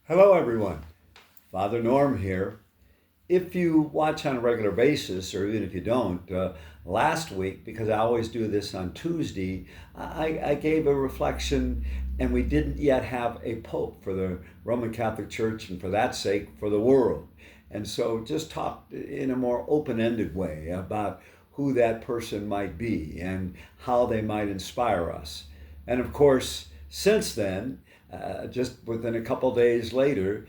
Hello, everyone. Father Norm here. If you watch on a regular basis, or even if you don't, last week, because I always do this on Tuesday, I gave a reflection, and we didn't yet have a pope for the Roman Catholic Church, and for that sake, for the world. And so just talked in a more open ended way about who that person might be and how they might inspire us. And of course, since then, just within a couple days later,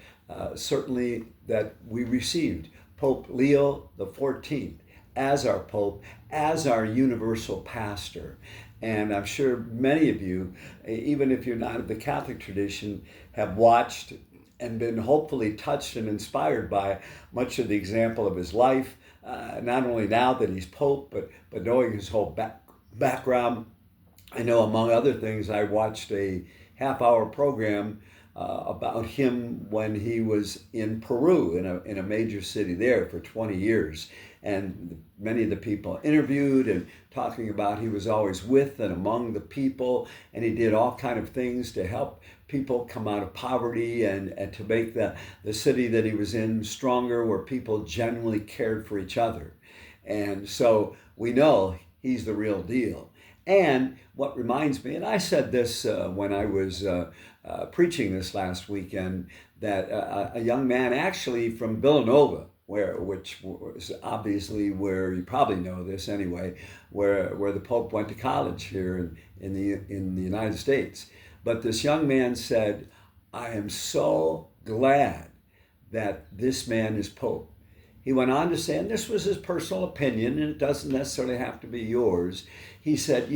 certainly that we received Pope Leo the 14th as our Pope, as our universal pastor. And I'm sure many of you, even if you're not of the Catholic tradition, have watched and been hopefully touched and inspired by much of the example of his life, not only now that he's Pope, but knowing his whole background. I know, among other things, I watched a half-hour program about him when he was in Peru, in a major city there for 20 years. And many of the people interviewed and talking about he was always with and among the people, and he did all kind of things to help people come out of poverty and to make the city that he was in stronger, where people genuinely cared for each other. And so we know he's the real deal. And what reminds me, and I said this when I was preaching this last weekend, that a young man actually from Villanova, which was obviously where you probably know this anyway, where the Pope went to college here in the United States. But this young man said, "I am so glad that this man is Pope." He went on to say, and this was his personal opinion, and it doesn't necessarily have to be yours. He said,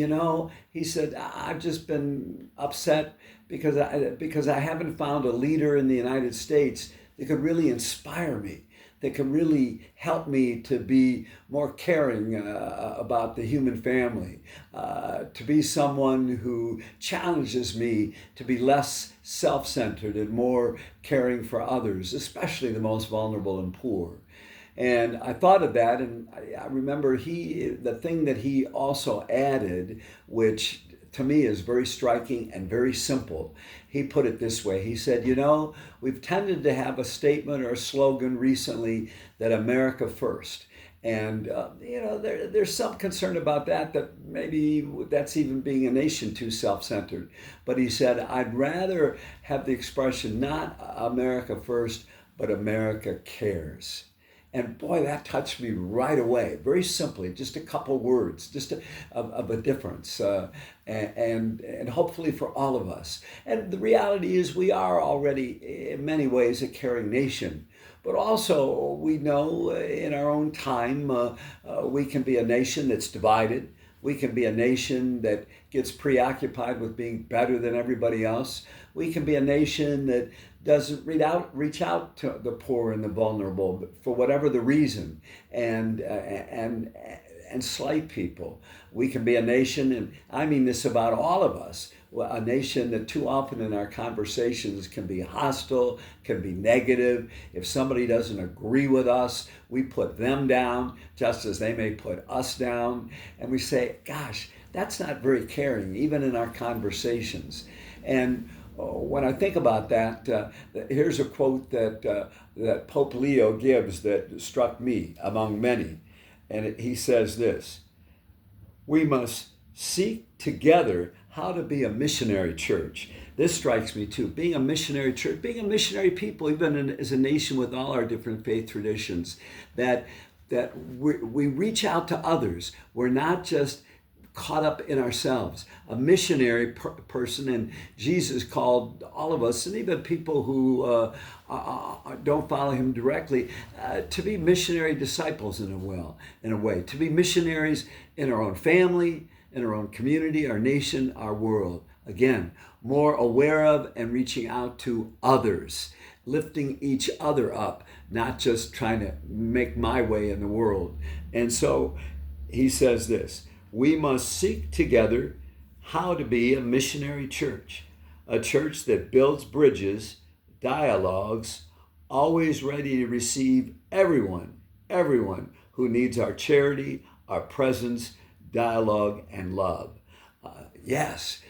I've just been upset because I haven't found a leader in the United States that could really inspire me, that could really help me to be more caring about the human family, to be someone who challenges me to be less self-centered and more caring for others, especially the most vulnerable and poor. And I thought of that, and I remember the thing that he also added, which to me is very striking and very simple. He put it this way. He said, we've tended to have a statement or a slogan recently that America first. And, there's some concern about that maybe that's even being a nation too self-centered. But he said, I'd rather have the expression not America first, but America cares. And boy, that touched me right away. Very simply, just a couple words, just of a difference, and hopefully for all of us. And the reality is, we are already in many ways a caring nation, but also we know in our own time we can be a nation that's divided. We can be a nation that gets preoccupied with being better than everybody else. We can be a nation that doesn't reach out to the poor and the vulnerable for whatever the reason, and slight people. We can be a nation, and I mean this about all of us, a nation that too often in our conversations can be hostile, can be negative. If somebody doesn't agree with us, we put them down just as they may put us down. And we say, gosh, that's not very caring, even in our conversations. And when I think about that, here's a quote that Pope Leo gives that struck me among many. And he says this: we must seek together how to be a missionary church. This strikes me too. Being a missionary church, being a missionary people, even as a nation with all our different faith traditions, that we reach out to others. We're not just caught up in ourselves. A missionary person, and Jesus called all of us, and even people who don't follow him directly, to be missionary disciples in a way, to be missionaries in our own family, in our own community, our nation, our world. Again, more aware of and reaching out to others, lifting each other up, not just trying to make my way in the world. And so he says this: we must seek together how to be a missionary church, a church that builds bridges, dialogues, always ready to receive everyone who needs our charity, our presence, dialogue, and love. Yes,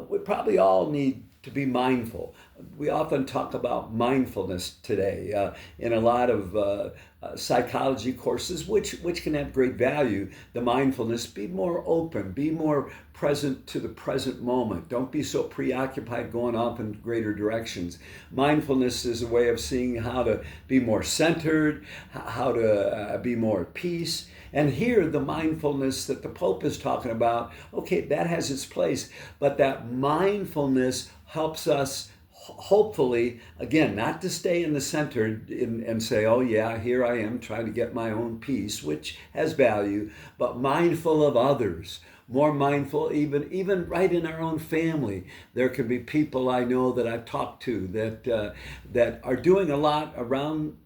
we probably all need to be mindful. We often talk about mindfulness today in a lot of psychology courses, which can have great value. The mindfulness, be more open, be more present to the present moment. Don't be so preoccupied going off in greater directions. Mindfulness is a way of seeing how to be more centered, how to be more at peace. And here, the mindfulness that the Pope is talking about, okay, that has its place, but that mindfulness helps us hopefully, again, not to stay in the center and say, oh yeah, here I am trying to get my own peace, which has value, but mindful of others, more mindful, even right in our own family. There can be people I know that I've talked to that are doing a lot around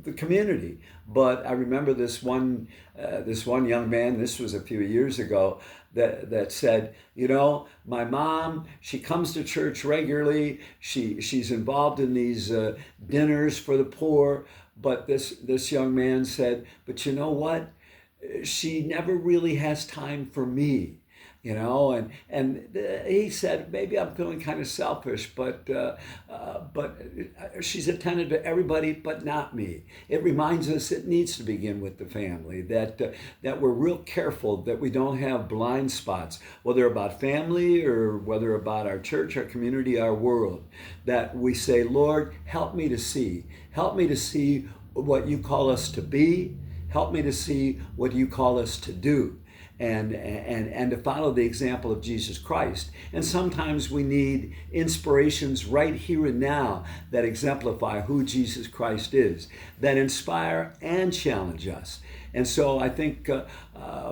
the community. But I remember this one young man, this was a few years ago, that said, you know, my mom, she comes to church regularly. She's involved in these dinners for the poor. But this young man said, but you know what? She never really has time for me. You know, and he said, maybe I'm feeling kind of selfish, but she's attentive to everybody, but not me. It reminds us it needs to begin with the family, that we're real careful that we don't have blind spots, whether about family or whether about our church, our community, our world, that we say, Lord, help me to see what you call us to be, help me to see what you call us to do. And to follow the example of Jesus Christ. And sometimes we need inspirations right here and now that exemplify who Jesus Christ is, that inspire and challenge us. And so I think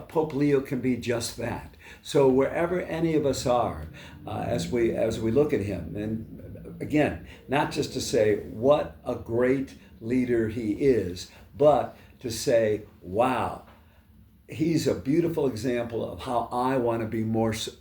Pope Leo can be just that. So wherever any of us are, as we look at him, and again, not just to say what a great leader he is, but to say, wow, he's a beautiful example of how I want to be more so.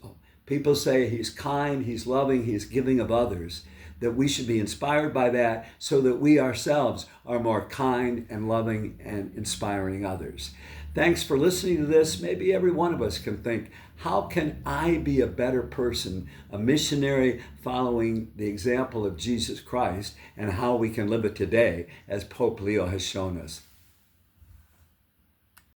People say he's kind, he's loving, he's giving of others, that we should be inspired by that so that we ourselves are more kind and loving and inspiring others. Thanks for listening to this. Maybe every one of us can think, how can I be a better person, a missionary following the example of Jesus Christ, and how we can live it today as Pope Leo has shown us.